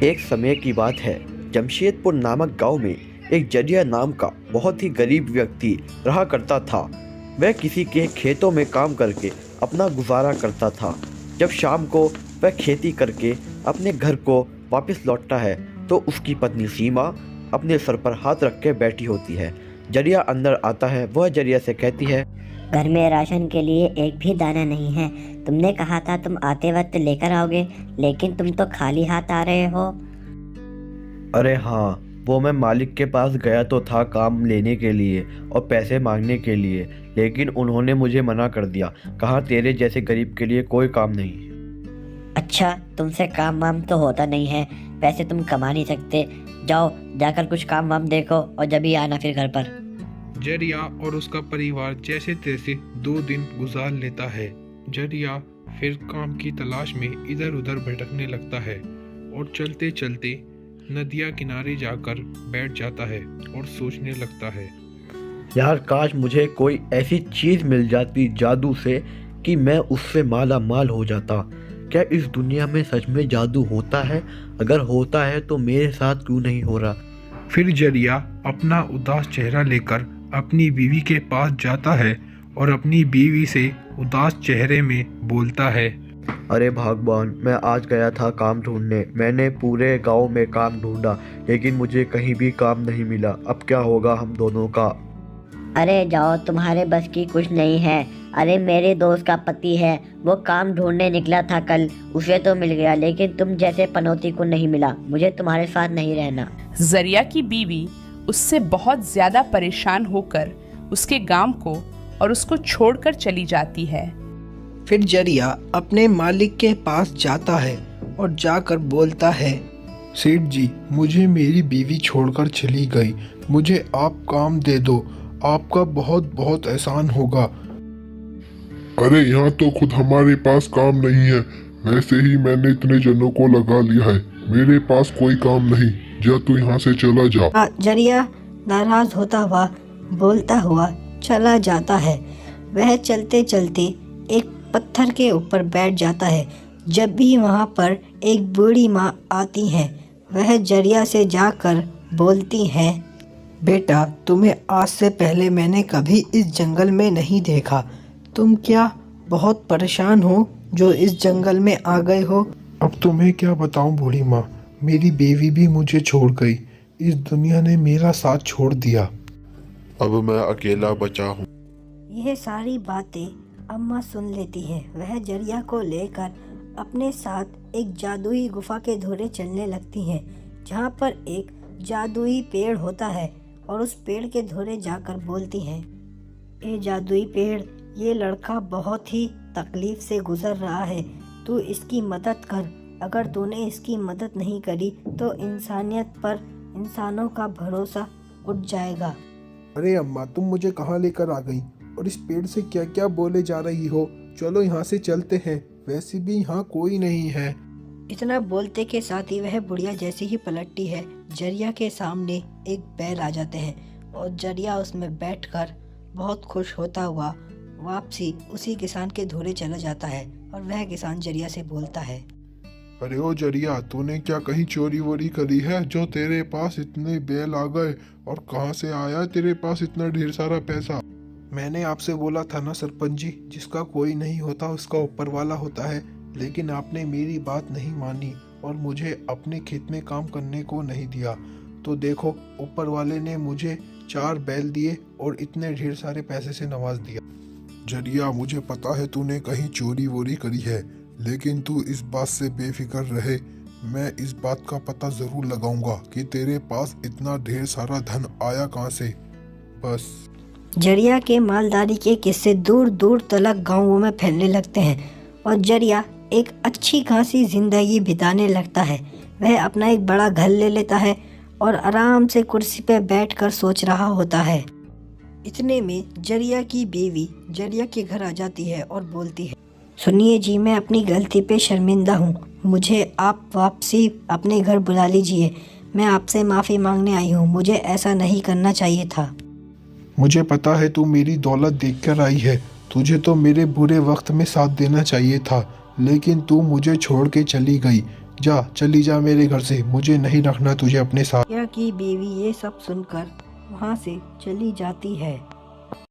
एक समय की बात है, जमशेदपुर नामक गांव में एक जरिया नाम का बहुत ही गरीब व्यक्ति रहा करता था। वह किसी के खेतों में काम करके अपना गुजारा करता था। जब शाम को वह खेती करके अपने घर को वापस लौटता है तो उसकी पत्नी सीमा अपने सर पर हाथ रख के बैठी होती है। जरिया अंदर आता है। वह जरिया से कहती है, घर में राशन के लिए एक भी दाना नहीं है। तुमने कहा था तुम आते वक्त लेकर आओगे, लेकिन तुम तो खाली हाथ आ रहे हो। अरे हाँ, वो मैं मालिक के पास गया तो था काम लेने के लिए और पैसे मांगने के लिए, लेकिन उन्होंने मुझे मना कर दिया। कहा तेरे जैसे गरीब के लिए कोई काम नहीं। अच्छा, तुमसे काम वाम तो होता नहीं है, पैसे तुम कमा नहीं सकते। जाओ, जाकर कुछ काम वाम देखो और जब ही आना फिर घर पर। जरिया और उसका परिवार जैसे तैसे 2 दिन गुजार लेता है। जरिया फिर काम की तलाश में इधर उधर भटकने लगता है और चलते चलते नदिया किनारे जाकर बैठ जाता है और सोचने लगता है, यार काश मुझे कोई ऐसी चीज़ मिल जाती जादू से कि मैं उससे माला माल हो जाता। क्या इस दुनिया में सच में जादू होता है? अगर होता है तो मेरे साथ क्यों नहीं हो रहा? फिर जरिया अपना उदास चेहरा लेकर अपनी बीवी के पास जाता है और अपनी बीवी से उदास चेहरे में बोलता है, अरे भगवान, मैं आज गया था काम ढूंढने। मैंने पूरे गांव में काम ढूंढा, लेकिन मुझे कहीं भी काम नहीं मिला। अब क्या होगा हम दोनों का? अरे जाओ, तुम्हारे बस की कुछ नहीं है। अरे मेरे दोस्त का पति है, वो काम ढूंढने निकला था कल, उसे तो मिल गया, लेकिन तुम जैसे पनौती को नहीं मिला। मुझे तुम्हारे साथ नहीं रहना। जरिया की बीवी उससे बहुत ज्यादा परेशान होकर उसके गांव को और उसको छोड़कर चली जाती है। फिर जरिया अपने मालिक के पास जाता है और जाकर बोलता है, सेठ जी, मुझे मेरी बीवी छोड़कर चली गई। मुझे आप काम दे दो, आपका बहुत बहुत एहसान होगा। अरे यहाँ तो खुद हमारे पास काम नहीं है। वैसे ही मैंने इतने जनों को लगा लिया है, मेरे पास कोई काम नहीं। जा तू यहाँ से चला जा। जरिया नाराज होता हुआ बोलता हुआ चला जाता है। वह चलते चलते एक पत्थर के ऊपर बैठ जाता है। जब भी वहाँ पर एक बूढ़ी माँ आती है, वह जरिया से जाकर बोलती है, बेटा, तुम्हें आज से पहले मैंने कभी इस जंगल में नहीं देखा। तुम क्या बहुत परेशान हो जो इस जंगल में आ गए हो? अब तुम्हें क्या बताऊं बूढ़ी माँ, मेरी बीवी भी मुझे छोड़ गई। इस दुनिया ने मेरा साथ छोड़ दिया। अब मैं अकेला बचा हूँ। यह सारी बातें अम्मा सुन लेती है। वह जरिया को लेकर अपने साथ एक जादुई गुफा के धोरे चलने लगती हैं, जहाँ पर एक जादुई पेड़ होता है, और उस पेड़ के धोरे जाकर बोलती हैं, ये जादुई पेड़, ये लड़का बहुत ही तकलीफ से गुजर रहा है, तू इसकी मदद कर। अगर तूने इसकी मदद नहीं करी तो इंसानियत पर इंसानों का भरोसा उठ जाएगा। अरे अम्मा, तुम मुझे कहाँ लेकर आ गई और इस पेड़ से क्या क्या बोले जा रही हो? चलो यहाँ से चलते हैं, वैसे भी यहाँ कोई नहीं है। इतना बोलते के साथ ही वह बुढ़िया जैसी ही पलटती है, जरिया के सामने एक बैल आ जाते हैं और जरिया उसमें बैठकर बहुत खुश होता हुआ वापसी उसी किसान के धोरे चला जाता है। और वह किसान जरिया से बोलता है, अरे ओ जरिया, तूने क्या कहीं चोरी वोरी करी है जो तेरे पास इतने बैल आ गए? और कहाँ से आया तेरे पास इतना ढेर सारा पैसा? मैंने आपसे बोला था ना सरपंच जी, जिसका कोई नहीं होता उसका ऊपर वाला होता है। लेकिन आपने मेरी बात नहीं मानी और मुझे अपने खेत में काम करने को नहीं दिया। तो देखो, ऊपर वाले ने मुझे 4 बैल दिए और इतने ढेर सारे पैसे से नवाज दिया। जरिया, मुझे पता है तूने कहीं चोरी वोरी करी है, लेकिन तू इस बात से बेफिक्र रहे। मैं इस बात का पता जरूर लगाऊंगा कि तेरे पास इतना ढेर सारा धन आया कहाँ से। बस। जरिया के मालदारी के किस्से दूर दूर तक गाँवों में फैलने लगते हैं और जरिया एक अच्छी खासी जिंदगी बिताने लगता है। वह अपना एक बड़ा घर ले लेता है और आराम से कुर्सी पर बैठकर सोच रहा होता है। इतने में जरिया की बीवी जरिया के घर आ जाती है और बोलती है, सुनिए जी, मैं अपनी गलती पे शर्मिंदा हूँ। मुझे आप वापसी अपने घर बुला लीजिए। मैं आपसे माफ़ी मांगने आई हूँ। मुझे ऐसा नहीं करना चाहिए था। मुझे पता है तू मेरी दौलत देखकर आई है। तुझे तो मेरे बुरे वक्त में साथ देना चाहिए था, लेकिन तू मुझे छोड़ के चली गई। जा, चली जा मेरे घर से, मुझे नहीं रखना तुझे अपने साथ। जरिया की बीवी ये सब सुनकर वहाँ से चली जाती है।